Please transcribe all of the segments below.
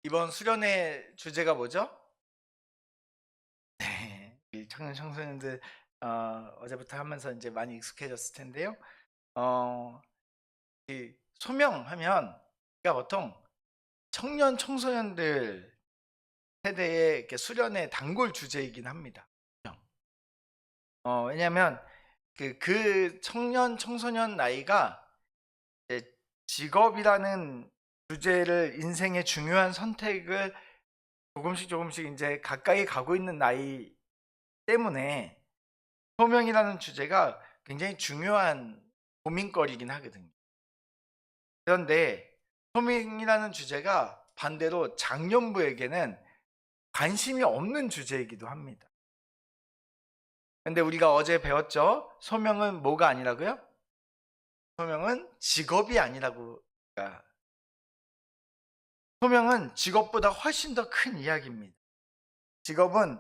이번 수련회 주제가 뭐죠? 네. 이 청소년들 어제부터 하면서 이제 많이 익숙해졌을 텐데요. 어 이 소명하면 우리가 보통 청년 청소년들 세대의 이렇게 수련회 단골 주제이긴 합니다. 소명. 왜냐하면 그 청년 청소년 나이가 이제 직업이라는 주제를 인생의 중요한 선택을 조금씩 인제 가까이 가고 있는 나이 때문에 소명이라는 주제가 굉장히 중요한 고민거리이긴 하거든요. 그런데 소명이라는 주제가 반대로 장년부에게는 관심이 없는 주제이기도 합니다. 근데 우리가 어제 배웠죠? 소명은 뭐가 아니라고요? 소명은 직업이 아니라고. 그러니까 소명은 직업보다 훨씬 더 큰 이야기입니다. 직업은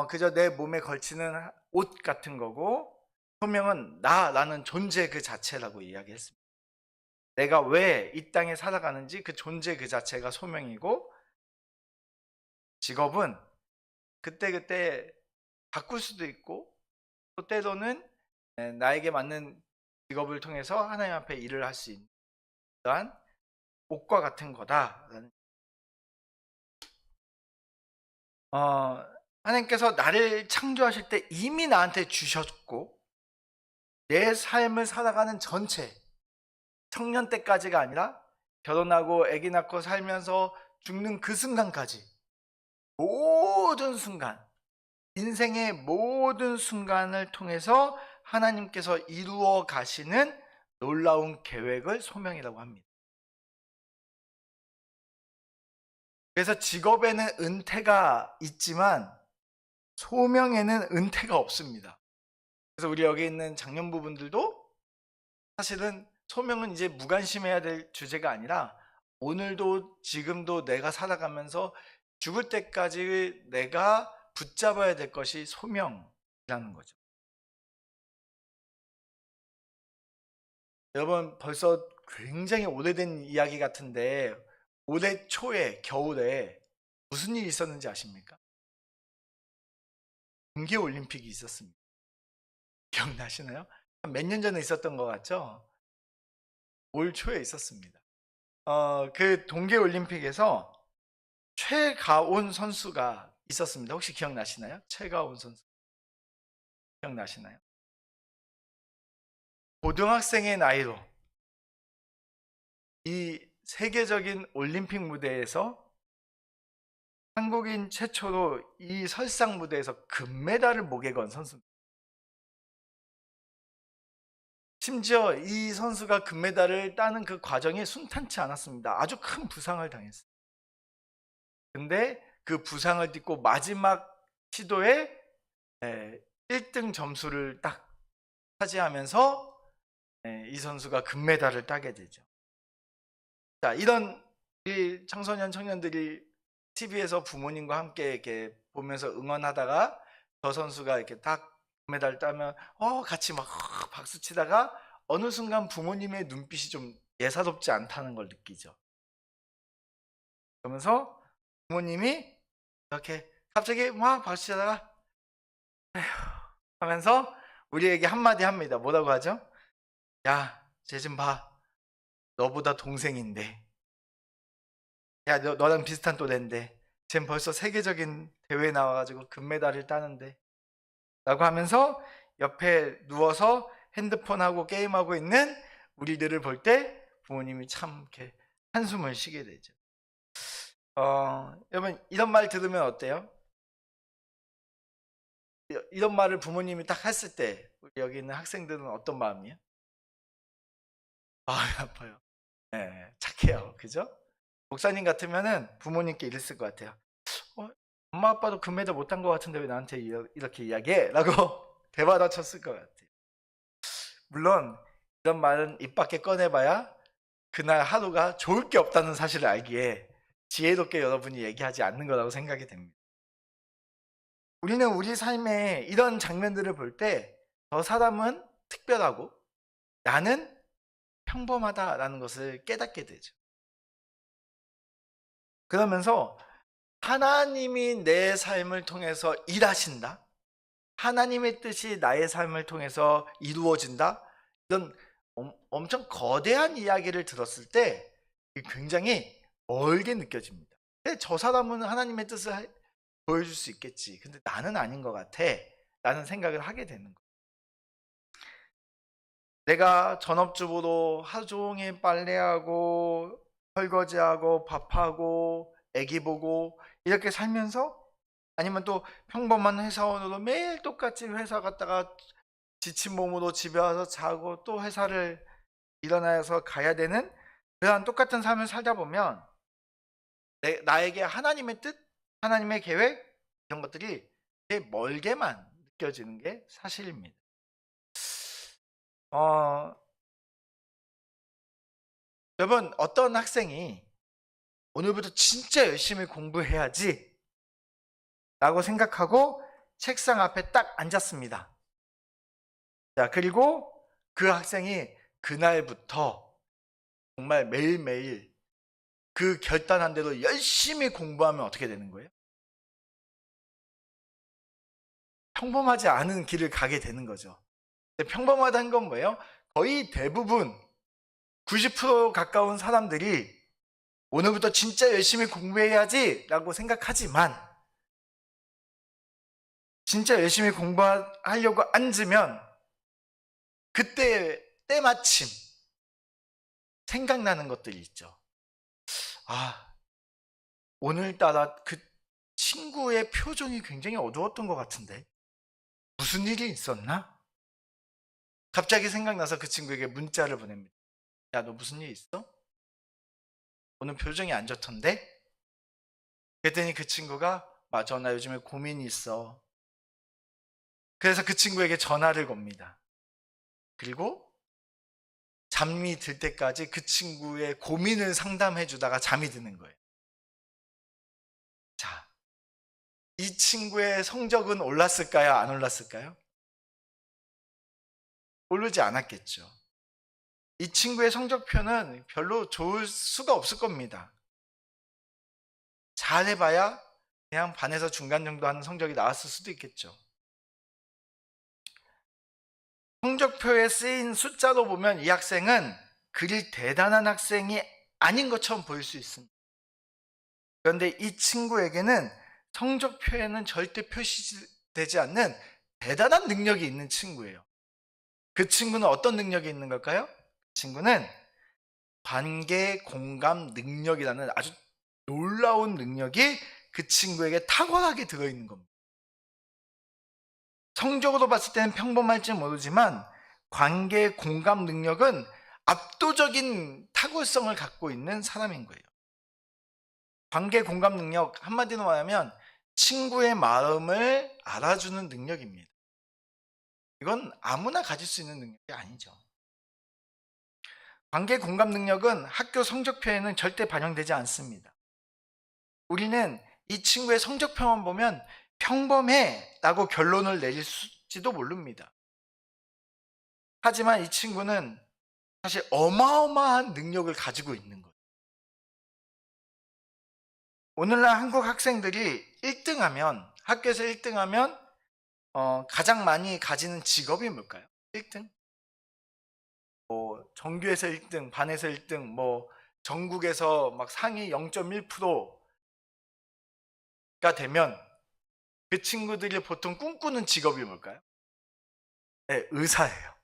그저 내 몸에 걸치는 옷 같은 거고, 소명은 나라는 존재 그 자체라고 이야기했습니다. 내가 왜 이 땅에 살아가는지 그 존재 그 자체가 소명이고, 직업은 그때그때 바꿀 수도 있고, 또 때로는 나에게 맞는 직업을 통해서 하나님 앞에 일을 할 수 있는 그러한 옷과 같은 거다라는. 하나님께서 나를 창조하실 때 이미 나한테 주셨고, 내 삶을 살아가는 전체, 청년 때까지가 아니라 결혼하고 아기 낳고 살면서 죽는 그 순간까지, 모든 순간, 인생의 모든 순간을 통해서 하나님께서 이루어 가시는 놀라운 계획을 소명이라고 합니다. 그래서 직업에는 은퇴가 있지만 소명에는 은퇴가 없습니다. 그래서 우리 여기 있는 장년부분들도 사실은 소명은 이제 무관심해야 될 주제가 아니라, 오늘도 지금도 내가 살아가면서 죽을 때까지 내가 붙잡아야 될 것이 소명이라는 거죠. 여러분, 벌써 굉장히 오래된 이야기 같은데 올해 초에 겨울에 무슨 일이 있었는지 아십니까? 동계올림픽이 있었습니다. 기억나시나요? 몇 년 전에 있었던 것 같죠? 올 초에 있었습니다. 그 동계올림픽에서 최가온 선수가 있었습니다. 혹시 기억나시나요? 최가온 선수 기억나시나요? 고등학생의 나이로 이 세계적인 올림픽 무대에서 한국인 최초로 이 설상 무대에서 금메달을 목에 건 선수입니다. 심지어 이 선수가 금메달을 따는 그 과정이 순탄치 않았습니다. 아주 큰 부상을 당했어요. 근데 그 부상을 딛고 마지막 시도에 1등 점수를 딱 차지하면서 이 선수가 금메달을 따게 되죠. 자, 이런 이 청소년 청년들이 TV에서 부모님과 함께 이렇게 보면서 응원하다가 저 선수가 이렇게 딱 금메달 따면 같이 막 박수 치다가 어느 순간 부모님의 눈빛이 좀 예사롭지 않다는 걸 느끼죠. 그러면서 부모님이 이렇게 갑자기 막 박수 치다가 하면서 우리에게 한마디 합니다. 뭐라고 하죠? 야, 쟤 좀 봐. 너보다 동생인데. 야, 너랑 비슷한 또래인데. 쟨 벌써 세계적인 대회에 나와가지고 금메달을 따는데. 라고 하면서 옆에 누워서 핸드폰하고 게임하고 있는 우리들을 볼 때 부모님이 참 이렇게 한숨을 쉬게 되죠. 여러분, 이런 말 들으면 어때요? 이런 말을 부모님이 딱 했을 때 우리 여기 있는 학생들은 어떤 마음이에요? 마음이 아파요. 네, 착해요. 그죠? 목사님 같으면은 부모님께 이랬을 것 같아요. 어, 엄마 아빠도 금메달 못한 것 같은데 왜 나한테 이렇게 이야기해? 라고 대받아쳤을 것 같아요. 물론 이런 말은 입 밖에 꺼내봐야 그날 하루가 좋을 게 없다는 사실을 알기에 지혜롭게 여러분이 얘기하지 않는 거라고 생각이 됩니다. 우리는 우리 삶에 이런 장면들을 볼 때 저 사람은 특별하고 나는 평범하다라는 것을 깨닫게 되죠. 그러면서 하나님이 내 삶을 통해서 일하신다. 하나님의 뜻이 나의 삶을 통해서 이루어진다. 이런 엄청 거대한 이야기를 들었을 때 굉장히 멀게 느껴집니다. 근데 저 사람은 하나님의 뜻을 보여줄 수 있겠지. 근데 나는 아닌 것 같아. 라는 생각을 하게 되는 거예요. 내가 전업주부로 하루 종일 빨래하고 설거지하고 밥하고 애기 보고 이렇게 살면서, 아니면 또 평범한 회사원으로 매일 똑같이 회사 갔다가 지친 몸으로 집에 와서 자고 또 회사를 일어나서 가야 되는 그런 똑같은 삶을 살다 보면 나에게 하나님의 뜻, 하나님의 계획 이런 것들이 되게 멀게만 느껴지는 게 사실입니다. 여러분, 어떤 학생이 오늘부터 진짜 열심히 공부해야지 라고 생각하고 책상 앞에 딱 앉았습니다. 자, 그리고 그 학생이 그날부터 정말 매일매일 그 결단한 대로 열심히 공부하면 어떻게 되는 거예요? 평범하지 않은 길을 가게 되는 거죠. 평범하다는 건 뭐예요? 거의 대부분 90% 가까운 사람들이 오늘부터 진짜 열심히 공부해야지 라고 생각하지만, 진짜 열심히 공부하려고 앉으면 그때 때마침 생각나는 것들이 있죠. 오늘따라 그 친구의 표정이 굉장히 어두웠던 것 같은데 무슨 일이 있었나? 갑자기 생각나서 그 친구에게 문자를 보냅니다. 야, 너 무슨 일 있어? 오늘 표정이 안 좋던데? 그랬더니 그 친구가 맞아, 나 요즘에 고민이 있어. 그래서 그 친구에게 전화를 겁니다. 그리고 잠이 들 때까지 그 친구의 고민을 상담해 주다가 잠이 드는 거예요. 자, 이 친구의 성적은 올랐을까요? 안 올랐을까요? 오르지 않았겠죠. 이 친구의 성적표는 별로 좋을 수가 없을 겁니다. 잘해봐야 그냥 반에서 중간 정도 하는 성적이 나왔을 수도 있겠죠. 성적표에 쓰인 숫자로 보면 이 학생은 그리 대단한 학생이 아닌 것처럼 보일 수 있습니다. 그런데 이 친구에게는 성적표에는 절대 표시되지 않는 대단한 능력이 있는 친구예요. 그 친구는 어떤 능력이 있는 걸까요? 그 친구는 관계 공감 능력이라는 아주 놀라운 능력이 그 친구에게 탁월하게 들어있는 겁니다. 성적으로 봤을 때는 평범할지 모르지만 관계 공감 능력은 압도적인 탁월성을 갖고 있는 사람인 거예요. 관계 공감 능력, 한마디로 말하면 친구의 마음을 알아주는 능력입니다. 이건 아무나 가질 수 있는 능력이 아니죠. 관계 공감 능력은 학교 성적표에는 절대 반영되지 않습니다. 우리는 이 친구의 성적표만 보면 평범해 라고 결론을 내릴지도 모릅니다. 하지만 이 친구는 사실 어마어마한 능력을 가지고 있는 거예요. 오늘날 한국 학생들이 1등하면, 학교에서 1등하면 가장 많이 가지는 직업이 뭘까요? 1등? 전교에서 1등, 반에서 1등, 전국에서 막 상위 0.1%가 되면 그 친구들이 보통 꿈꾸는 직업이 뭘까요? 네, 의사예요.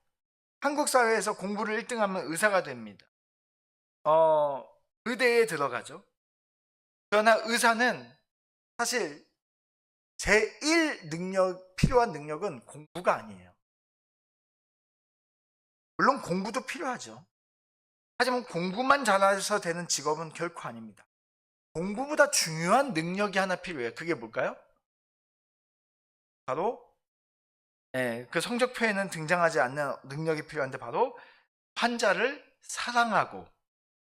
한국 사회에서 공부를 1등하면 의사가 됩니다. 의대에 들어가죠. 그러나 의사는 사실 필요한 능력은 공부가 아니에요. 물론 공부도 필요하죠. 하지만 공부만 잘해서 되는 직업은 결코 아닙니다. 공부보다 중요한 능력이 하나 필요해요. 그게 뭘까요? 바로 그 성적표에는 등장하지 않는 능력이 필요한데, 바로 환자를 사랑하고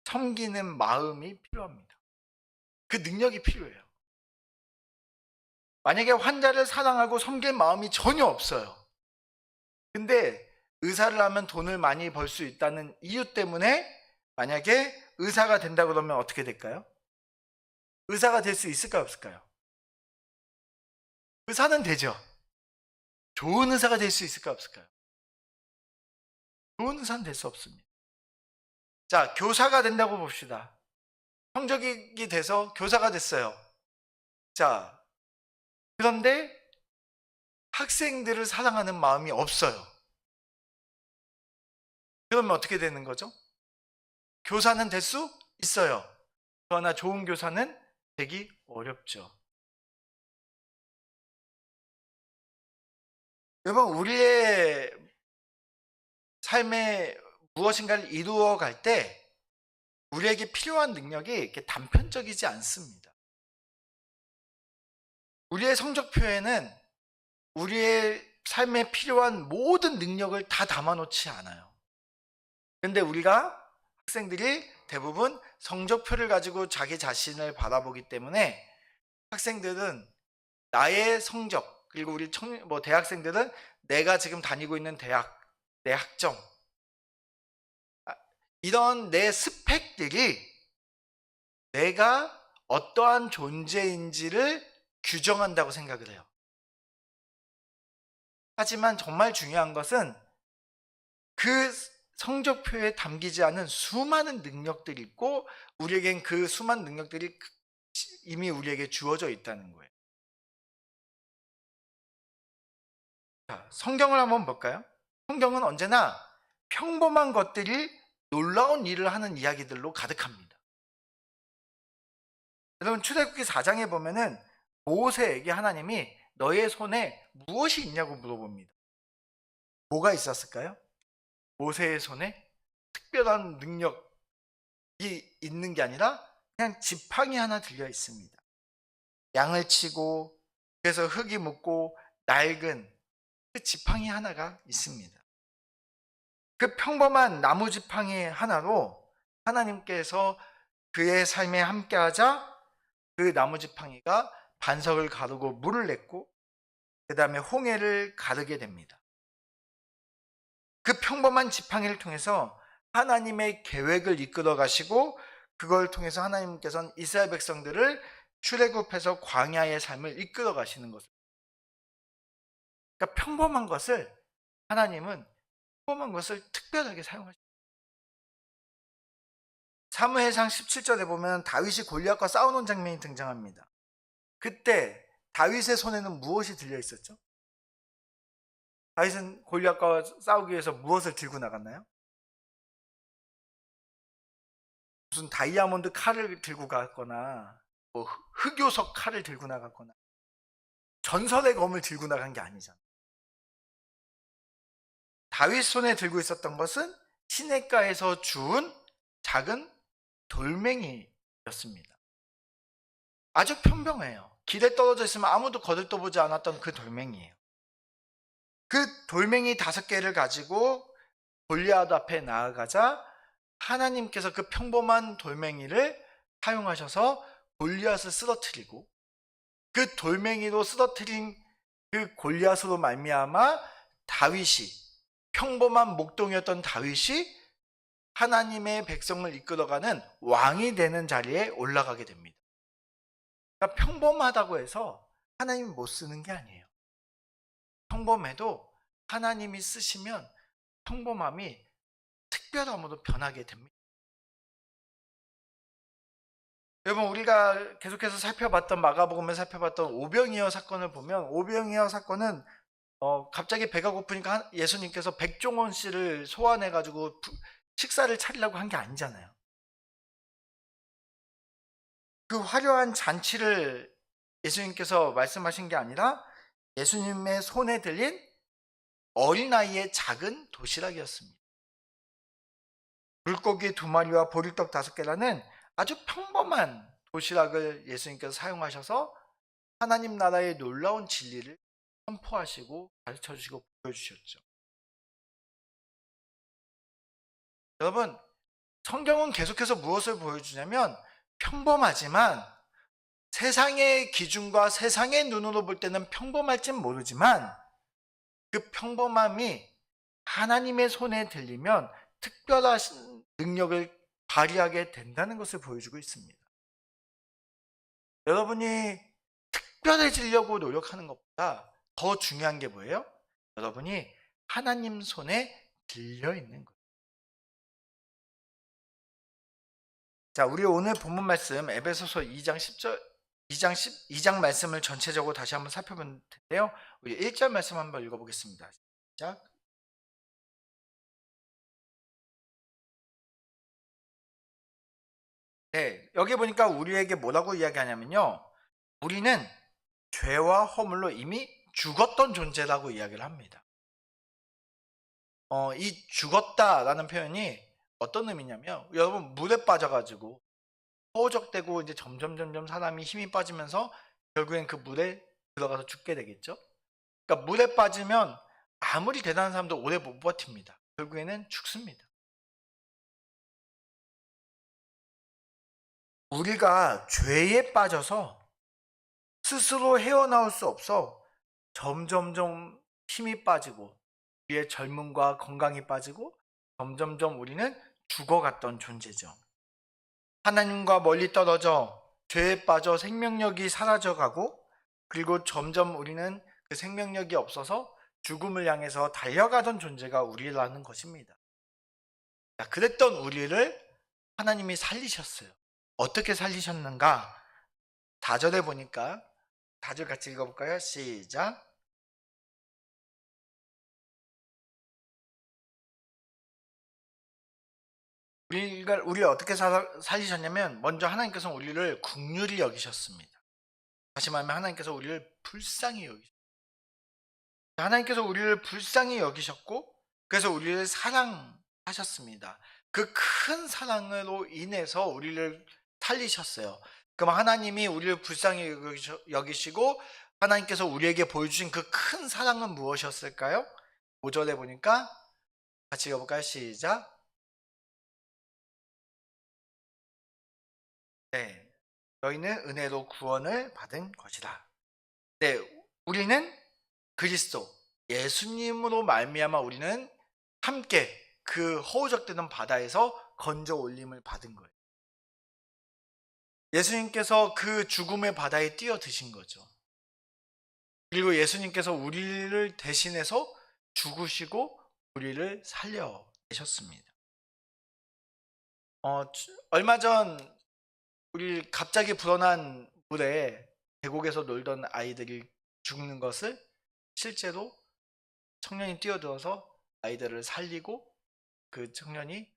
섬기는 마음이 필요합니다. 그 능력이 필요해요. 만약에 환자를 사랑하고 섬길 마음이 전혀 없어요. 근데 의사를 하면 돈을 많이 벌 수 있다는 이유 때문에 만약에 의사가 된다 그러면 어떻게 될까요? 의사가 될 수 있을까요, 없을까요? 의사는 되죠. 좋은 의사가 될 수 있을까요, 없을까요? 좋은 의사는 될 수 없습니다. 자, 교사가 된다고 봅시다. 성적이 돼서 교사가 됐어요. 자, 그런데 학생들을 사랑하는 마음이 없어요. 그러면 어떻게 되는 거죠? 교사는 될 수 있어요. 그러나 좋은 교사는 되기 어렵죠. 여러분, 우리의 삶에 무엇인가를 이루어 갈 때 우리에게 필요한 능력이 이렇게 단편적이지 않습니다. 우리의 성적표에는 우리의 삶에 필요한 모든 능력을 다 담아놓지 않아요. 근데 우리가 학생들이 대부분 성적표를 가지고 자기 자신을 바라보기 때문에 학생들은 나의 성적, 그리고 우리 대학생들은 내가 지금 다니고 있는 대학, 내 학점, 이런 내 스펙들이 내가 어떠한 존재인지를 규정한다고 생각을 해요. 하지만 정말 중요한 것은 그 성적표에 담기지 않은 수많은 능력들이 있고 우리에겐 그 수많은 능력들이 이미 우리에게 주어져 있다는 거예요. 자, 성경을 한번 볼까요? 성경은 언제나 평범한 것들이 놀라운 일을 하는 이야기들로 가득합니다. 여러분, 출애굽기 4장에 보면은 모세에게 하나님이 너의 손에 무엇이 있냐고 물어봅니다. 뭐가 있었을까요? 모세의 손에 특별한 능력이 있는 게 아니라 그냥 지팡이 하나 들려 있습니다. 양을 치고 그래서 흙이 묻고 낡은 그 지팡이 하나가 있습니다. 그 평범한 나무 지팡이 하나로 하나님께서 그의 삶에 함께하자 그 나무 지팡이가 반석을 가르고 물을 냈고 그 다음에 홍해를 가르게 됩니다. 그 평범한 지팡이를 통해서 하나님의 계획을 이끌어 가시고 그걸 통해서 하나님께서는 이스라엘 백성들을 출애굽해서 광야의 삶을 이끌어 가시는 것을. 그러니까 평범한 것을 하나님은 평범한 것을 특별하게 사용하십니다. 사무엘상 17절에 보면 다윗이 골리앗과 싸우는 장면이 등장합니다. 그때 다윗의 손에는 무엇이 들려 있었죠? 다윗은 골리앗과 싸우기 위해서 무엇을 들고 나갔나요? 무슨 다이아몬드 칼을 들고 갔거나 뭐 흑요석 칼을 들고 나갔거나 전설의 검을 들고 나간 게 아니잖아요. 다윗 손에 들고 있었던 것은 시냇가에서 주운 작은 돌멩이였습니다. 아주 평범해요. 길에 떨어져 있으면 아무도 거들떠보지 않았던 그 돌멩이에요. 그 돌멩이 5개를 가지고 골리앗 앞에 나아가자 하나님께서 그 평범한 돌멩이를 사용하셔서 골리앗을 쓰러뜨리고 그 돌멩이로 쓰러뜨린 그 골리앗으로 말미암아 다윗이, 평범한 목동이었던 다윗이 하나님의 백성을 이끌어가는 왕이 되는 자리에 올라가게 됩니다. 그러니까 평범하다고 해서 하나님이 못 쓰는 게 아니에요. 평범해도 하나님이 쓰시면 평범함이 특별함으로 변하게 됩니다. 여러분, 우리가 계속해서 살펴봤던 마가복음에 살펴봤던 오병이어 사건을 보면 오병이어 사건은 갑자기 배가 고프니까 예수님께서 백종원 씨를 소환해 가지고 식사를 차리려고 한 게 아니잖아요. 그 화려한 잔치를 예수님께서 말씀하신 게 아니라 예수님의 손에 들린 어린아이의 작은 도시락이었습니다. 물고기 2마리와 보리떡 5개라는 아주 평범한 도시락을 예수님께서 사용하셔서 하나님 나라의 놀라운 진리를 선포하시고 가르쳐 주시고 보여주셨죠. 여러분, 성경은 계속해서 무엇을 보여주냐면 평범하지만 세상의 기준과 세상의 눈으로 볼 때는 평범할진 모르지만 그 평범함이 하나님의 손에 들리면 특별한 능력을 발휘하게 된다는 것을 보여주고 있습니다. 여러분이 특별해지려고 노력하는 것보다 더 중요한 게 뭐예요? 여러분이 하나님 손에 들려 있는 거예요. 자, 우리 오늘 본문 말씀 에베소서 2장 10절 2장 말씀을 전체적으로 다시 한번 살펴볼 텐데요. 우리 1절 말씀 한번 읽어보겠습니다. 시작. 네, 여기 보니까 우리에게 뭐라고 이야기하냐면요. 우리는 죄와 허물로 이미 죽었던 존재라고 이야기를 합니다. 이 죽었다라는 표현이 어떤 의미냐면, 여러분 물에 빠져가지고 허우적대고 이제 점점 사람이 힘이 빠지면서 결국엔 그 물에 들어가서 죽게 되겠죠. 그러니까 물에 빠지면 아무리 대단한 사람도 오래 못 버팁니다. 결국에는 죽습니다. 우리가 죄에 빠져서 스스로 헤어나올 수 없어 점점점 힘이 빠지고 우리의 젊음과 건강이 빠지고 점점점 우리는 죽어갔던 존재죠. 하나님과 멀리 떨어져 죄에 빠져 생명력이 사라져가고, 그리고 점점 우리는 그 생명력이 없어서 죽음을 향해서 달려가던 존재가 우리라는 것입니다. 그랬던 우리를 하나님이 살리셨어요. 어떻게 살리셨는가? 4절에 보니까 4절 같이 읽어볼까요? 시작. 우리를 어떻게 살리셨냐면, 먼저 하나님께서 우리를 긍휼히 여기셨습니다. 다시 말하면 하나님께서 우리를 불쌍히 여기셨습니다. 하나님께서 우리를 불쌍히 여기셨고, 그래서 우리를 사랑하셨습니다. 그 큰 사랑으로 인해서 우리를 살리셨어요. 그럼 하나님이 우리를 불쌍히 여기시고 하나님께서 우리에게 보여주신 그 큰 사랑은 무엇이었을까요? 5절에 보니까 같이 읽어볼까요? 시작. 네, 너희는 은혜로 구원을 받은 것이다. 네, 우리는 그리스도 예수님으로 말미암아 우리는 함께 그 허우적대는 바다에서 건져 올림을 받은 거예요. 예수님께서 그 죽음의 바다에 뛰어드신 거죠. 그리고 예수님께서 우리를 대신해서 죽으시고 우리를 살려내셨습니다. 얼마 전 우리 갑자기 불어난 물에 계곡에서 놀던 아이들이 죽는 것을 실제로 청년이 뛰어들어서 아이들을 살리고 그 청년이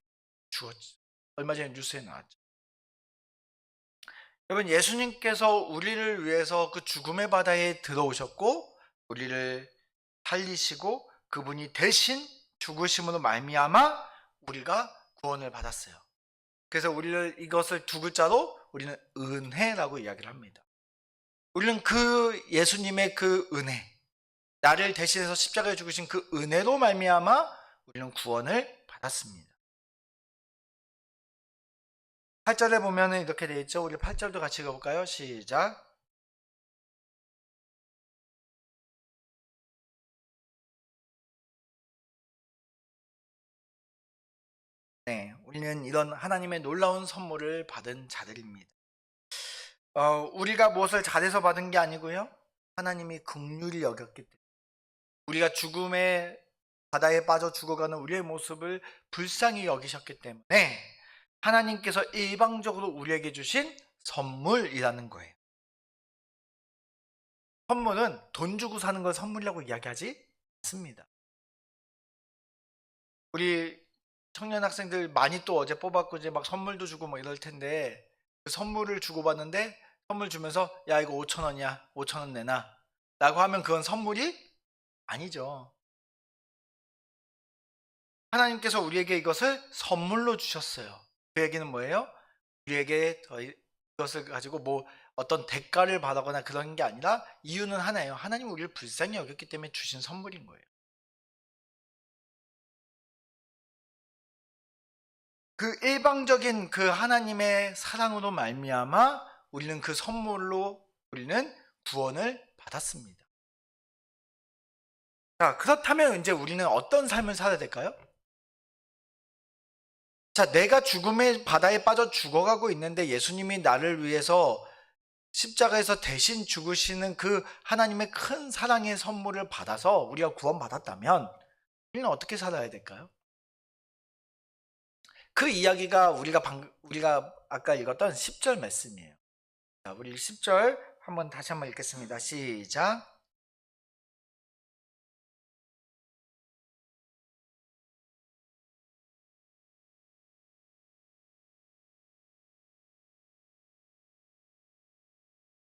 죽었죠. 얼마 전에 뉴스에 나왔죠. 여러분, 예수님께서 우리를 위해서 그 죽음의 바다에 들어오셨고 우리를 살리시고 그분이 대신 죽으심으로 말미암아 우리가 구원을 받았어요. 그래서 우리를 이것을 두 글자로 우리는 은혜라고 이야기를 합니다. 우리는 그 예수님의 그 은혜, 나를 대신해서 십자가에 죽으신 그 은혜로 말미암아 우리는 구원을 받았습니다. 8절에 보면 이렇게 되어 있죠. 우리 8절도 같이 읽어볼까요? 시작. 네, 우리는 이런 하나님의 놀라운 선물을 받은 자들입니다. 우리가 무엇을 잘해서 받은 게 아니고요, 하나님이 긍휼히 여겼기 때문에, 우리가 죽음의 바다에 빠져 죽어가는 우리의 모습을 불쌍히 여기셨기 때문에 하나님께서 일방적으로 우리에게 주신 선물이라는 거예요. 선물은 돈 주고 사는 걸 선물이라고 이야기하지 않습니다. 우리 청년 학생들 많이 또 어제 뽑았고 이제 막 선물도 주고 뭐 이럴 텐데, 그 선물을 주고받는데 선물 주면서 야 이거 5,000원이야 5,000원 내놔 라고 하면 그건 선물이 아니죠. 하나님께서 우리에게 이것을 선물로 주셨어요. 그 얘기는 뭐예요? 우리에게 이것을 가지고 뭐 어떤 대가를 받거나 그런 게 아니라 이유는 하나예요. 하나님 우리를 불쌍히 여겼기 때문에 주신 선물인 거예요. 그 일방적인 그 하나님의 사랑으로 말미암아 우리는 그 선물로 우리는 구원을 받았습니다. 자, 그렇다면 이제 우리는 어떤 삶을 살아야 될까요? 자, 내가 죽음의 바다에 빠져 죽어가고 있는데 예수님이 나를 위해서 십자가에서 대신 죽으시는 그 하나님의 큰 사랑의 선물을 받아서 우리가 구원받았다면 우리는 어떻게 살아야 될까요? 그 이야기가 우리가 아까 읽었던 10절 말씀이에요. 자, 우리 10절 다시 한번 읽겠습니다. 시작.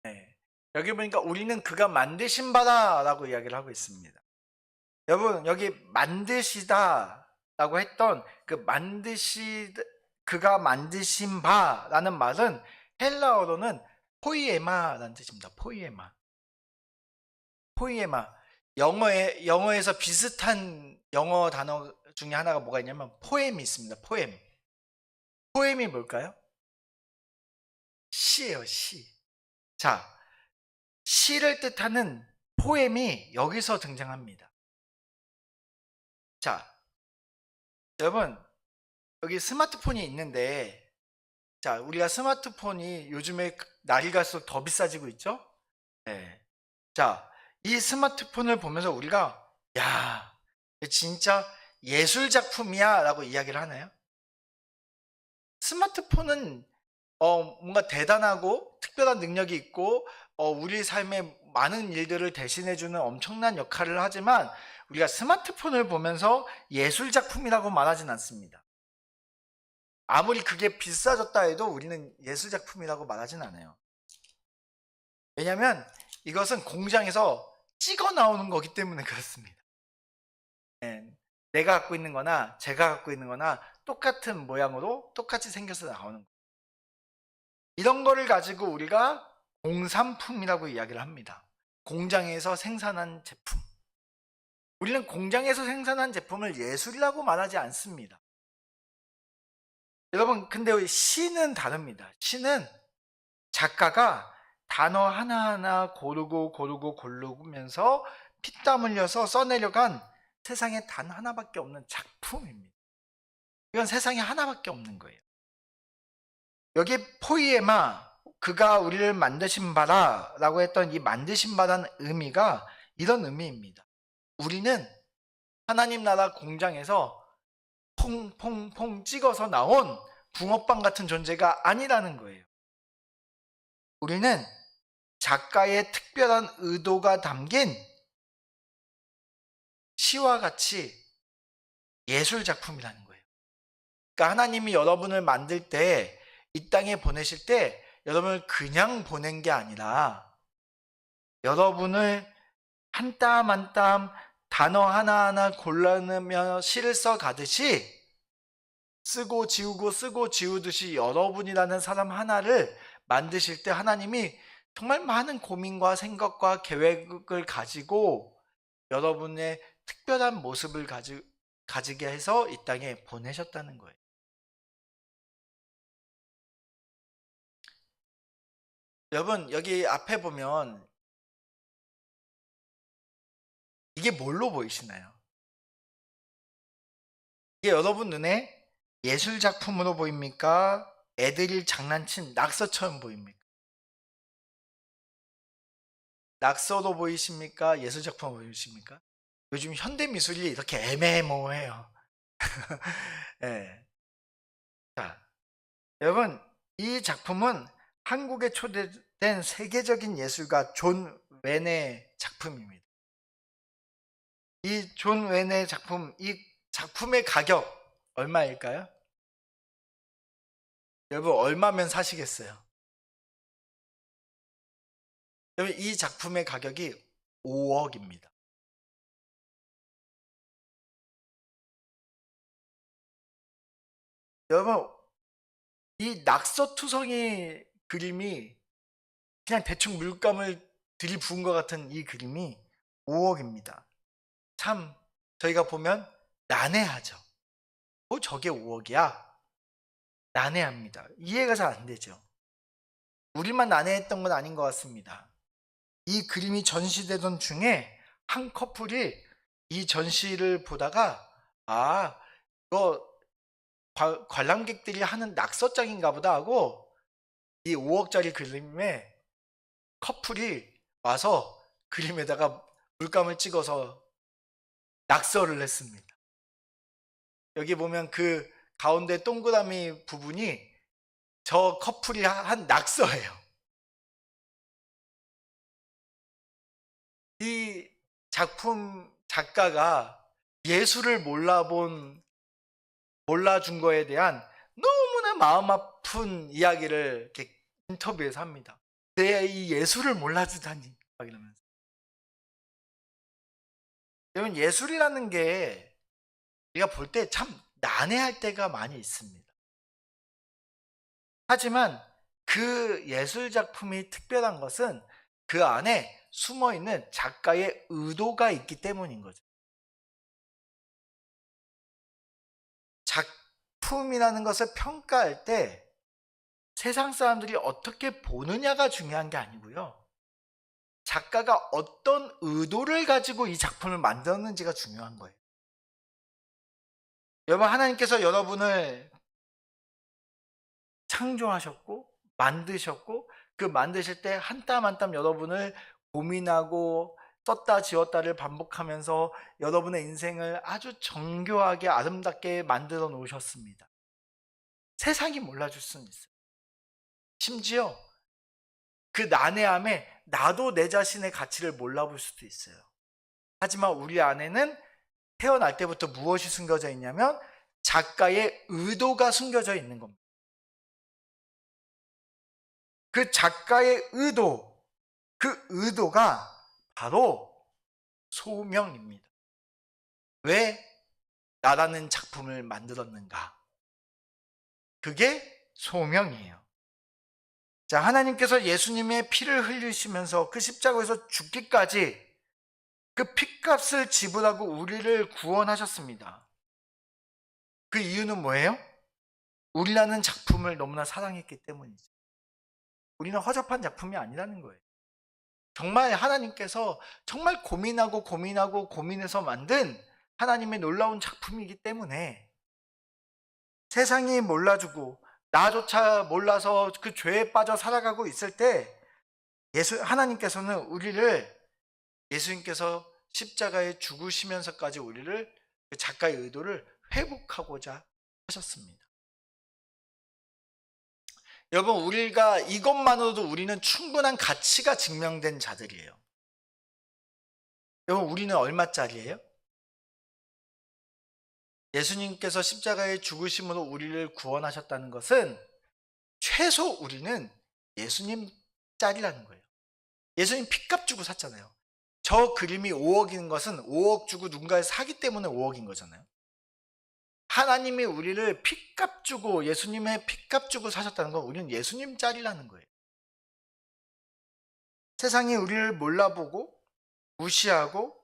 네. 여기 보니까 우리는 그가 만드신 바다라고 이야기를 하고 있습니다. 여러분, 여기 만드시다라고 했던 그가 만드신 바라는 말은 헬라어로는 포이에마라는 뜻입니다. 포이에마. 영어에서 비슷한 영어 단어 중에 하나가 뭐가 있냐면 포엠이 있습니다. 포엠이 뭘까요? 시예요, 시. 자, 시를 뜻하는 포엠이 여기서 등장합니다. 자, 여러분, 여기 스마트폰이 있는데, 자, 우리가 스마트폰이 요즘에 날이 갈수록 더 비싸지고 있죠? 네. 자, 이 스마트폰을 보면서 우리가, 야, 진짜 예술 작품이야 라고 이야기를 하나요? 스마트폰은 뭔가 대단하고 특별한 능력이 있고 우리 삶의 많은 일들을 대신해주는 엄청난 역할을 하지만 우리가 스마트폰을 보면서 예술 작품이라고 말하진 않습니다. 아무리 그게 비싸졌다 해도 우리는 예술 작품이라고 말하진 않아요. 왜냐하면 이것은 공장에서 찍어 나오는 거기 때문에 그렇습니다. 네, 내가 갖고 있는 거나 제가 갖고 있는 거나 똑같은 모양으로 똑같이 생겨서 나오는 거예요. 이런 거를 가지고 우리가 공산품이라고 이야기를 합니다. 공장에서 생산한 제품. 우리는 공장에서 생산한 제품을 예술이라고 말하지 않습니다. 여러분, 근데 시는 다릅니다. 시는 작가가 단어 하나하나 고르면서 피땀 흘려서 써내려간 세상에 단 하나밖에 없는 작품입니다. 이건 세상에 하나밖에 없는 거예요. 여기 포이에마, 그가 우리를 만드신 바라 라고 했던 이 만드신 바라는 의미가 이런 의미입니다. 우리는 하나님 나라 공장에서 퐁퐁퐁 찍어서 나온 붕어빵 같은 존재가 아니라는 거예요. 우리는 작가의 특별한 의도가 담긴 시와 같이 예술 작품이라는 거예요. 그러니까 하나님이 여러분을 만들 때, 이 땅에 보내실 때 여러분을 그냥 보낸 게 아니라 여러분을 한 땀 한 땀 단어 하나하나 골라내며 시를 써 가듯이 쓰고 지우듯이 여러분이라는 사람 하나를 만드실 때 하나님이 정말 많은 고민과 생각과 계획을 가지고 여러분의 특별한 모습을 가지게 해서 이 땅에 보내셨다는 거예요. 여러분, 여기 앞에 보면 이게 뭘로 보이시나요? 이게 여러분 눈에 예술 작품으로 보입니까? 애들이 장난친 낙서처럼 보입니까? 낙서로 보이십니까? 예술 작품으로 보이십니까? 요즘 현대 미술이 이렇게 애매모호해요. 네. 자, 여러분, 이 작품은 한국에 초대된 세계적인 예술가 존 웬의 작품입니다. 이 존 웬의 작품, 이 작품의 가격 얼마일까요? 여러분, 얼마면 사시겠어요? 여러분, 이 작품의 가격이 5억입니다. 여러분, 이 낙서투성이 그림이 그냥 대충 물감을 들이부은 것 같은 이 그림이 5억입니다. 참 저희가 보면 난해하죠. 저게 5억이야? 난해합니다. 이해가 잘 안 되죠. 우리만 난해했던 건 아닌 것 같습니다. 이 그림이 전시되던 중에 한 커플이 이 전시를 보다가 이거 관람객들이 하는 낙서장인가 보다 하고 이 5억짜리 그림에 커플이 와서 그림에다가 물감을 찍어서 낙서를 했습니다. 여기 보면 그 가운데 동그라미 부분이 저 커플이 한 낙서예요. 이 작품 작가가 예술을 몰라준 거에 대한 너무나 마음 아픈 이야기를 이렇게 인터뷰에서 합니다. 내 이 예술을 몰라주다니 막 이러면서. 여러분, 예술이라는 게 우리가 볼 때 참 난해할 때가 많이 있습니다. 하지만 그 예술 작품이 특별한 것은 그 안에 숨어 있는 작가의 의도가 있기 때문인 거죠. 작품이라는 것을 평가할 때 세상 사람들이 어떻게 보느냐가 중요한 게 아니고요. 작가가 어떤 의도를 가지고 이 작품을 만들었는지가 중요한 거예요. 여러분, 하나님께서 여러분을 창조하셨고 만드셨고, 그 만드실 때 한 땀 한 땀 여러분을 고민하고 썼다 지웠다를 반복하면서 여러분의 인생을 아주 정교하게 아름답게 만들어 놓으셨습니다. 세상이 몰라줄 수는 있어요. 심지어 그 난해함에 나도 내 자신의 가치를 몰라볼 수도 있어요. 하지만 우리 안에는 태어날 때부터 무엇이 숨겨져 있냐면 작가의 의도가 숨겨져 있는 겁니다. 그 작가의 의도, 그 의도가 바로 소명입니다. 왜 나라는 작품을 만들었는가? 그게 소명이에요. 자, 하나님께서 예수님의 피를 흘리시면서 그 십자가에서 죽기까지 그 핏값을 지불하고 우리를 구원하셨습니다. 그 이유는 뭐예요? 우리라는 작품을 너무나 사랑했기 때문이죠. 우리는 허접한 작품이 아니라는 거예요. 정말 하나님께서 정말 고민해서 만든 하나님의 놀라운 작품이기 때문에 세상이 몰라주고 나조차 몰라서 그 죄에 빠져 살아가고 있을 때 하나님께서는 예수님께서 십자가에 죽으시면서까지 우리를 그 작가의 의도를 회복하고자 하셨습니다. 여러분, 우리가 이것만으로도 우리는 충분한 가치가 증명된 자들이에요. 여러분, 우리는 얼마짜리예요? 예수님께서 십자가에 죽으심으로 우리를 구원하셨다는 것은 최소 우리는 예수님 짤이라는 거예요. 예수님 핏값 주고 샀잖아요. 저 그림이 5억인 것은 5억 주고 누군가를 사기 때문에 5억인 거잖아요. 하나님이 우리를 핏값 주고 예수님의 핏값 주고 사셨다는 건 우리는 예수님 짤이라는 거예요. 세상이 우리를 몰라보고 무시하고,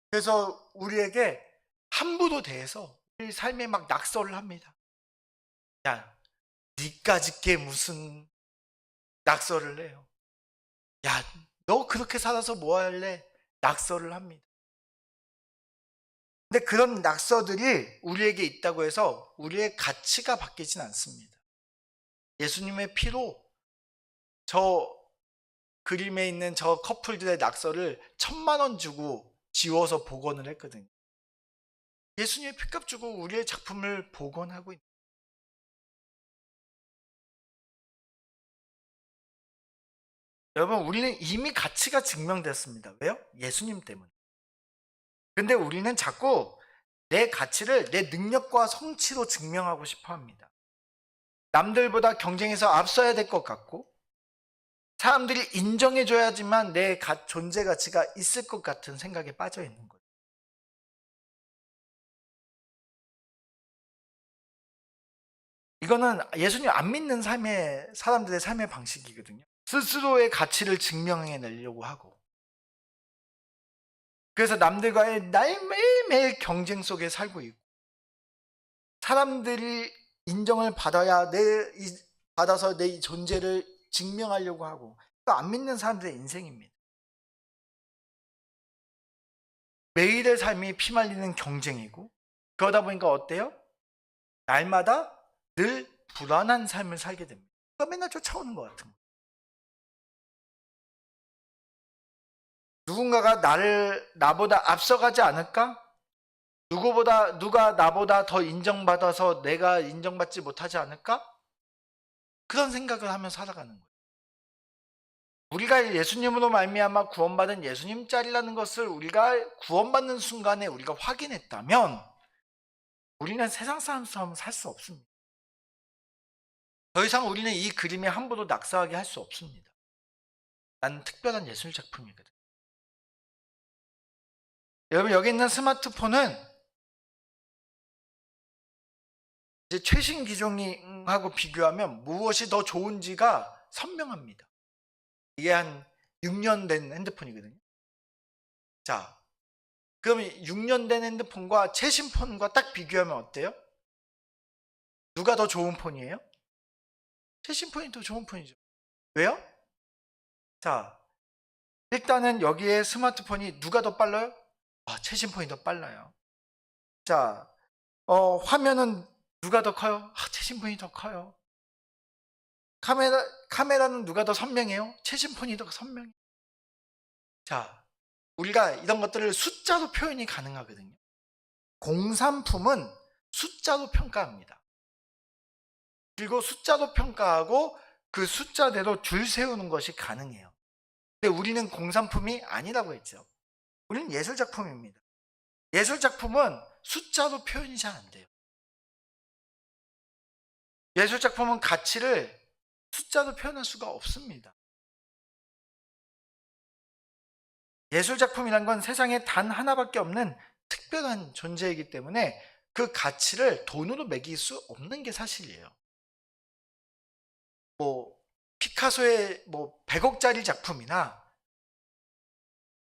그래서 우리에게 함부로 대해서 우리 삶에 막 낙서를 합니다. 야, 니까짓 게 무슨 낙서를 해요. 야, 너 그렇게 살아서 뭐 할래? 낙서를 합니다. 근데 그런 낙서들이 우리에게 있다고 해서 우리의 가치가 바뀌진 않습니다. 예수님의 피로 저 그림에 있는 저 커플들의 낙서를 1,000만 원 주고 지워서 복원을 했거든요. 예수님의 피값 주고 우리의 작품을 복원하고 있는. 여러분, 우리는 이미 가치가 증명됐습니다. 왜요? 예수님 때문에. 근데 우리는 자꾸 내 가치를 내 능력과 성취로 증명하고 싶어 합니다. 남들보다 경쟁에서 앞서야 될 것 같고, 사람들이 인정해줘야지만 내 존재 가치가 있을 것 같은 생각에 빠져 있는 거예요. 이거는 예수님 안 믿는 사람들의 삶의 방식이거든요. 스스로의 가치를 증명해내려고 하고, 그래서 남들과의 매일매일 경쟁 속에 살고 있고, 사람들이 인정을 받아서 내 존재를 증명하려고 하고, 안 믿는 사람들의 인생입니다. 매일의 삶이 피말리는 경쟁이고, 그러다 보니까 어때요? 날마다 늘 불안한 삶을 살게 됩니다. 그러니까 맨날 쫓아오는 것 같은 거예요. 누군가가 나보다 앞서가지 않을까? 누가 나보다 더 인정받아서 내가 인정받지 못하지 않을까? 그런 생각을 하며 살아가는 거예요. 우리가 예수님으로 말미암아 구원받은 예수님 짤이라는 것을 우리가 구원받는 순간에 우리가 확인했다면 우리는 세상 사람처럼 살 수 없습니다. 더 이상 우리는 이 그림에 함부로 낙서하게 할 수 없습니다. 나는 특별한 예술 작품이거든. 여러분, 여기 있는 스마트폰은 이제 최신 기종하고 비교하면 무엇이 더 좋은지가 선명합니다. 이게 한 6년 된 핸드폰이거든요. 자, 그럼 6년 된 핸드폰과 최신 폰과 딱 비교하면 어때요? 누가 더 좋은 폰이에요? 최신 폰이 더 좋은 폰이죠. 왜요? 자, 일단은 여기에 스마트폰이 누가 더 빨라요? 최신 폰이 더 빨라요. 자, 화면은 누가 더 커요? 최신 폰이 더 커요. 카메라는 누가 더 선명해요? 최신 폰이 더 선명해요. 자, 우리가 이런 것들을 숫자로 표현이 가능하거든요. 공산품은 숫자로 평가합니다. 그리고 숫자로 평가하고 그 숫자대로 줄 세우는 것이 가능해요. 근데 우리는 공산품이 아니라고 했죠. 우리는 예술작품입니다. 예술작품은 숫자로 표현이 잘 안 돼요. 예술작품은 가치를 숫자로 표현할 수가 없습니다. 예술작품이란 건 세상에 단 하나밖에 없는 특별한 존재이기 때문에 그 가치를 돈으로 매길 수 없는 게 사실이에요. 피카소의 100억짜리 작품이나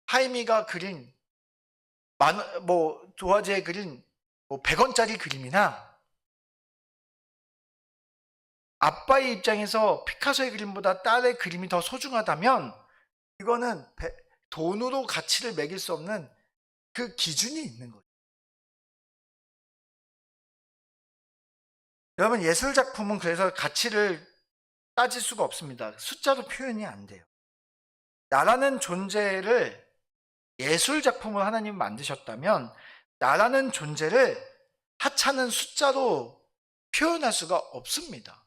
하이미가 그린 도화지에 그린 100원짜리 그림이나 아빠의 입장에서 피카소의 그림보다 딸의 그림이 더 소중하다면 이거는 돈으로 가치를 매길 수 없는 그 기준이 있는 거예요. 여러분, 예술작품은 그래서 가치를 따질 수가 없습니다. 숫자로 표현이 안 돼요. 나라는 존재를 예술작품을 하나님이 만드셨다면 나라는 존재를 하찮은 숫자로 표현할 수가 없습니다.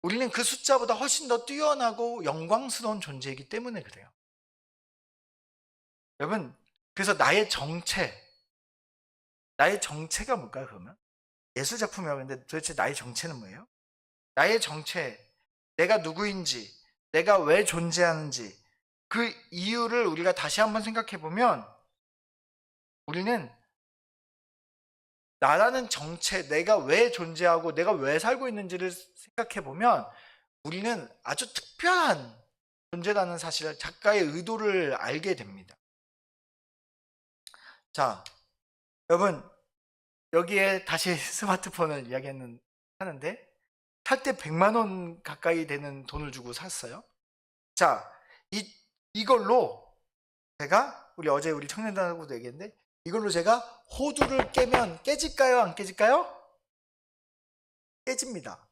우리는 그 숫자보다 훨씬 더 뛰어나고 영광스러운 존재이기 때문에 그래요. 여러분, 그래서 나의 정체가 뭘까요, 그러면? 예술작품이라고 했는데 도대체 나의 정체는 뭐예요? 나의 정체, 내가 누구인지, 내가 왜 존재하는지 그 이유를 우리가 다시 한번 생각해 보면 우리는 나라는 정체, 내가 왜 존재하고 내가 왜 살고 있는지를 생각해 보면 우리는 아주 특별한 존재라는 사실을, 작가의 의도를 알게 됩니다. 자, 여러분, 여기에 다시 스마트폰을 하는데 살 때 100만 원 가까이 되는 돈을 주고 샀어요. 자, 이걸로 제가 우리 청년단하고도 얘기했는데 이걸로 제가 호두를 깨면 깨질까요? 안 깨질까요? 깨집니다.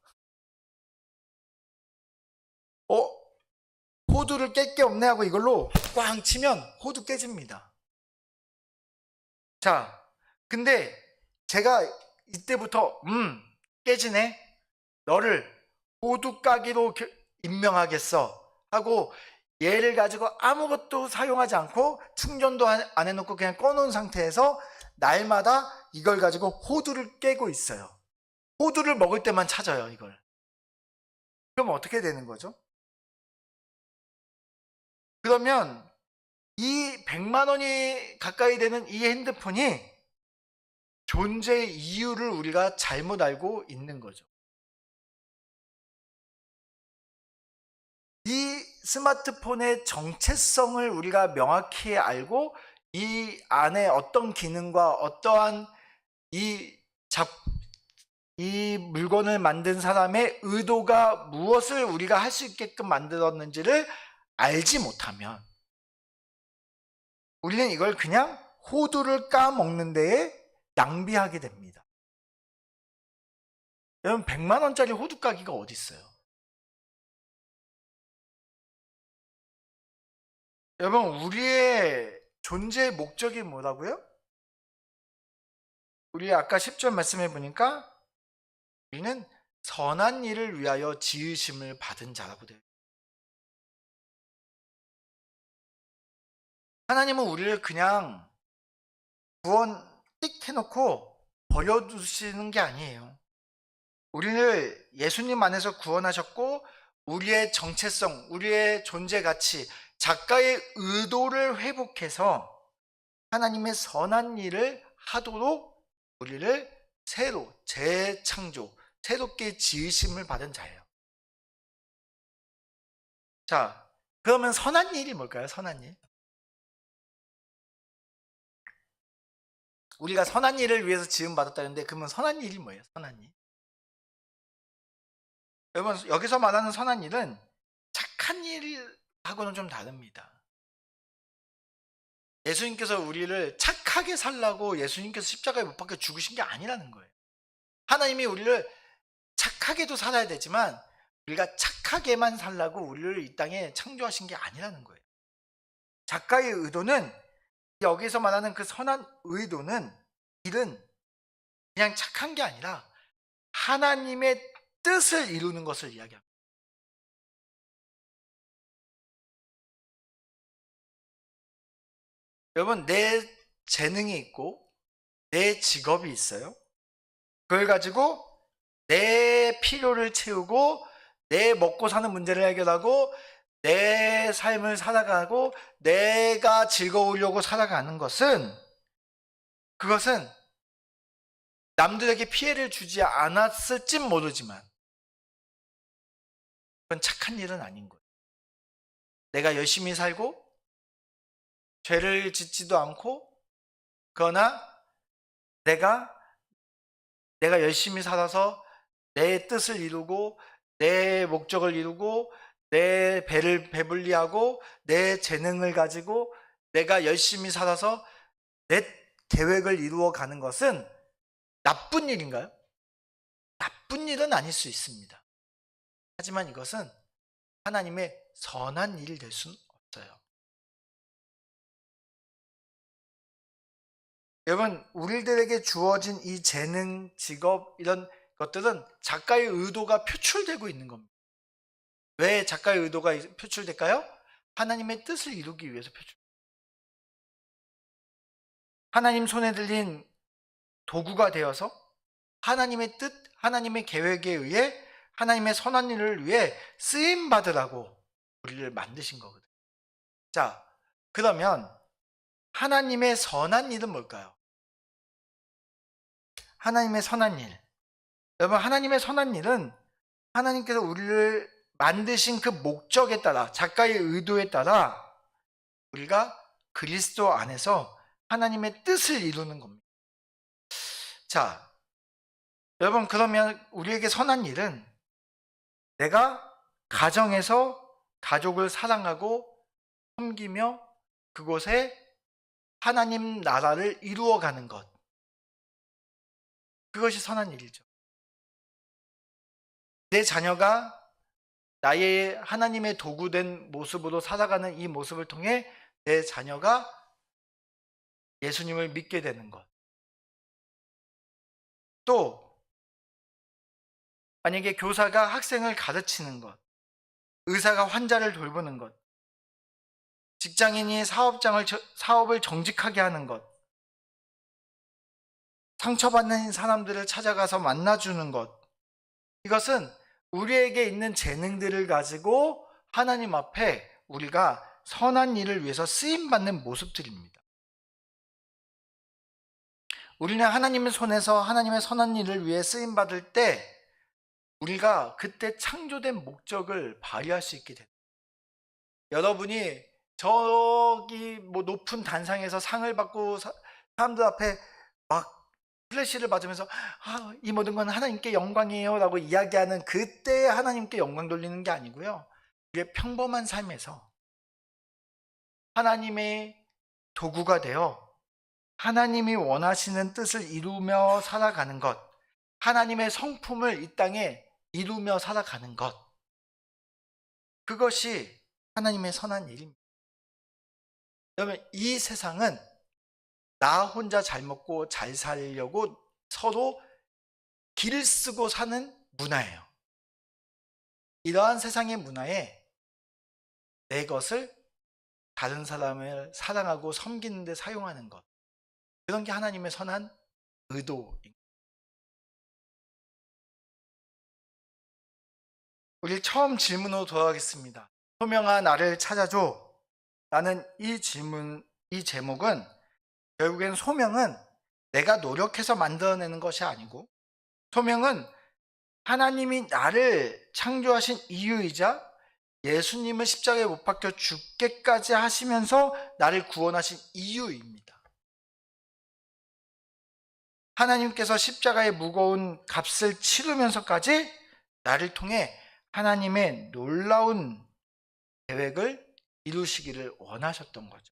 호두를 깰 게 없네 하고 이걸로 꽝 치면 호두 깨집니다. 자, 근데 제가 이때부터 깨지네, 너를 호두 까기로 임명하겠어 하고 얘를 가지고 아무것도 사용하지 않고 충전도 안 해놓고 그냥 꺼놓은 상태에서 날마다 이걸 가지고 호두를 깨고 있어요. 호두를 먹을 때만 찾아요, 이걸. 그럼 어떻게 되는 거죠? 그러면 이 100만 원이 가까이 되는 이 핸드폰이 존재의 이유를 우리가 잘못 알고 있는 거죠. 이 스마트폰의 정체성을 우리가 명확히 알고 이 안에 어떤 기능과 어떠한 이 물건을 만든 사람의 의도가 무엇을 우리가 할 수 있게끔 만들었는지를 알지 못하면 우리는 이걸 그냥 호두를 까먹는 데에 낭비하게 됩니다. 여러분, 100만 원짜리 호두 까기가 어디 있어요? 여러분, 우리의 존재의 목적이 뭐라고요? 우리 아까 10절 말씀해 보니까 우리는 선한 일을 위하여 지으심을 받은 자라고 돼요. 하나님은 우리를 그냥 구원 띡 해놓고 버려두시는 게 아니에요. 우리를 예수님 안에서 구원하셨고 우리의 정체성, 우리의 존재 가치, 작가의 의도를 회복해서 하나님의 선한 일을 하도록 우리를 새로 재창조, 새롭게 지으심을 받은 자예요. 자, 그러면 선한 일이 뭘까요? 선한 일. 우리가 선한 일을 위해서 지음 받았다는데 그러면 선한 일이 뭐예요? 선한 일. 여러분, 여기서 말하는 선한 일은 착한 일하고는 좀 다릅니다. 예수님께서 우리를 착하게 살라고 예수님께서 십자가에 못 박혀 죽으신 게 아니라는 거예요. 하나님이 우리를 착하게도 살아야 되지만 우리가 착하게만 살라고 우리를 이 땅에 창조하신 게 아니라는 거예요. 작가의 의도는, 여기서 말하는 그 선한 의도는, 일은 그냥 착한 게 아니라 하나님의 뜻을 이루는 것을 이야기합니다. 여러분, 내 재능이 있고 내 직업이 있어요. 그걸 가지고 내 필요를 채우고 내 먹고 사는 문제를 해결하고 내 삶을 살아가고 내가 즐거우려고 살아가는 것은, 그것은 남들에게 피해를 주지 않았을진 모르지만 그건 착한 일은 아닌 거예요. 내가 열심히 살고 죄를 짓지도 않고, 그러나 내가 열심히 살아서 내 뜻을 이루고 내 목적을 이루고 내 배를 배불리하고 내 재능을 가지고 내가 열심히 살아서 내 계획을 이루어 가는 것은 나쁜 일인가요? 나쁜 일은 아닐 수 있습니다. 하지만 이것은 하나님의 선한 일이 될 수는 없어요. 여러분, 우리들에게 주어진 이 재능, 직업, 이런 것들은 작가의 의도가 표출되고 있는 겁니다. 왜 작가의 의도가 표출될까요? 하나님의 뜻을 이루기 위해서 표출. 하나님 손에 들린 도구가 되어서 하나님의 뜻, 하나님의 계획에 의해 하나님의 선한 일을 위해 쓰임 받으라고 우리를 만드신 거거든요. 자, 그러면 하나님의 선한 일은 뭘까요? 하나님의 선한 일. 여러분, 하나님의 선한 일은 하나님께서 우리를 만드신 그 목적에 따라, 작가의 의도에 따라 우리가 그리스도 안에서 하나님의 뜻을 이루는 겁니다. 자, 여러분, 그러면 우리에게 선한 일은 내가 가정에서 가족을 사랑하고 섬기며 그곳에 하나님 나라를 이루어가는 것, 그것이 선한 일이죠. 내 자녀가 나의 하나님의 도구된 모습으로 살아가는 이 모습을 통해 내 자녀가 예수님을 믿게 되는 것. 또 만약에 교사가 학생을 가르치는 것, 의사가 환자를 돌보는 것, 직장인이 사업을 정직하게 하는 것, 상처받는 사람들을 찾아가서 만나주는 것, 이것은 우리에게 있는 재능들을 가지고 하나님 앞에 우리가 선한 일을 위해서 쓰임받는 모습들입니다. 우리는 하나님의 손에서 하나님의 선한 일을 위해 쓰임받을 때 우리가 그때 창조된 목적을 발휘할 수 있게 됩니다. 여러분이 저기 높은 단상에서 상을 받고 사람들 앞에 막 플래시를 받으면서 이 모든 건 하나님께 영광이에요 라고 이야기하는 그때 하나님께 영광 돌리는 게 아니고요, 우리의 평범한 삶에서 하나님의 도구가 되어 하나님이 원하시는 뜻을 이루며 살아가는 것, 하나님의 성품을 이 땅에 이루며 살아가는 것, 그것이 하나님의 선한 일입니다. 여러분, 이 세상은 나 혼자 잘 먹고 잘 살려고 서로 길을 쓰고 사는 문화예요. 이러한 세상의 문화에 내 것을 다른 사람을 사랑하고 섬기는 데 사용하는 것, 그런 게 하나님의 선한 의도입니다. 우리 처음 질문으로 돌아가겠습니다. 소명아 나를 찾아줘 라는 이 질문, 이 제목은 결국엔 소명은 내가 노력해서 만들어내는 것이 아니고, 소명은 하나님이 나를 창조하신 이유이자 예수님을 십자가에 못 박혀 죽게까지 하시면서 나를 구원하신 이유입니다. 하나님께서 십자가의 무거운 값을 치르면서까지 나를 통해 하나님의 놀라운 계획을 이루시기를 원하셨던 거죠.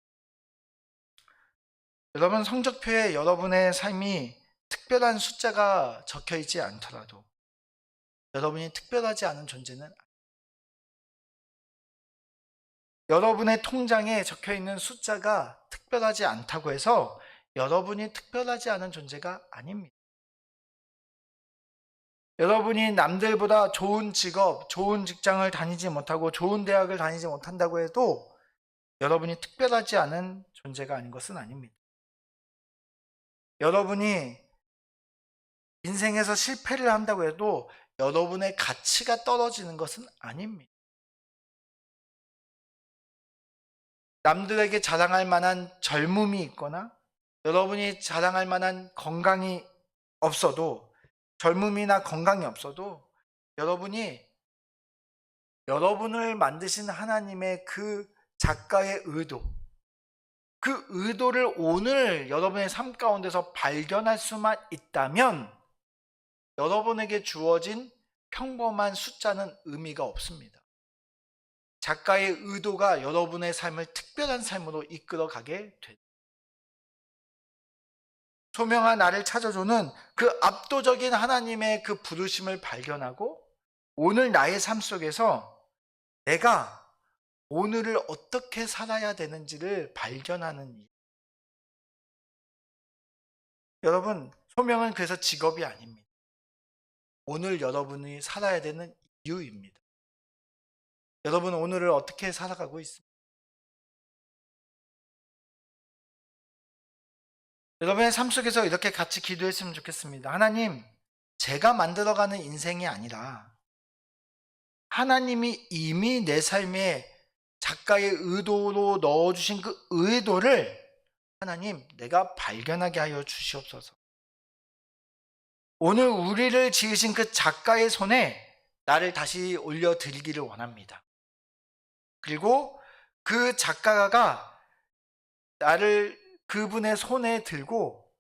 여러분, 성적표에 여러분의 삶이 특별한 숫자가 적혀 있지 않더라도 여러분이 특별하지 않은 존재는, 여러분의 통장에 적혀 있는 숫자가 특별하지 않다고 해서 여러분이 특별하지 않은 존재가 아닙니다. 여러분이 남들보다 좋은 직업, 좋은 직장을 다니지 못하고 좋은 대학을 다니지 못한다고 해도 여러분이 특별하지 않은 존재가 아닌 것은 아닙니다. 여러분이 인생에서 실패를 한다고 해도 여러분의 가치가 떨어지는 것은 아닙니다. 남들에게 자랑할 만한 젊음이 있거나 여러분이 자랑할 만한 건강이 없어도, 젊음이나 건강이 없어도 여러분이 여러분을 만드신 하나님의 그 작가의 의도, 그 의도를 오늘 여러분의 삶 가운데서 발견할 수만 있다면 여러분에게 주어진 평범한 숫자는 의미가 없습니다. 작가의 의도가 여러분의 삶을 특별한 삶으로 이끌어가게 됩니다. 소명아 나를 찾아줘는 그 압도적인 하나님의 그 부르심을 발견하고 오늘 나의 삶 속에서 내가 오늘을 어떻게 살아야 되는지를 발견하는 일. 여러분, 소명은 그래서 직업이 아닙니다. 오늘 여러분이 살아야 되는 이유입니다. 여러분, 오늘을 어떻게 살아가고 있습니까? 여러분의 삶 속에서 이렇게 같이 기도했으면 좋겠습니다. 하나님, 제가 만들어가는 인생이 아니라 하나님이 이미 내 삶에 작가의 의도로 넣어주신 그 의도를 하나님, 내가 발견하게 하여 주시옵소서. 오늘 우리를 지으신 그 작가의 손에 나를 다시 올려드리기를 원합니다. 그리고 그 작가가 나를 그분의 손에 들고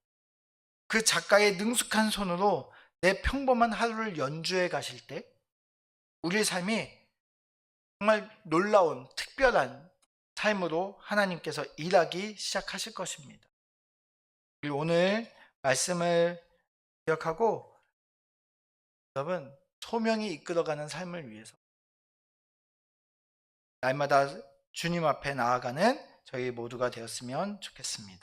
그 작가의 능숙한 손으로 내 평범한 하루를 연주해 가실 때 우리의 삶이 정말 놀라운 특별한 삶으로 하나님께서 일하기 시작하실 것입니다. 그리고 오늘 말씀을 기억하고 여러분, 소명이 이끌어가는 삶을 위해서 날마다 주님 앞에 나아가는 저희 모두가 되었으면 좋겠습니다.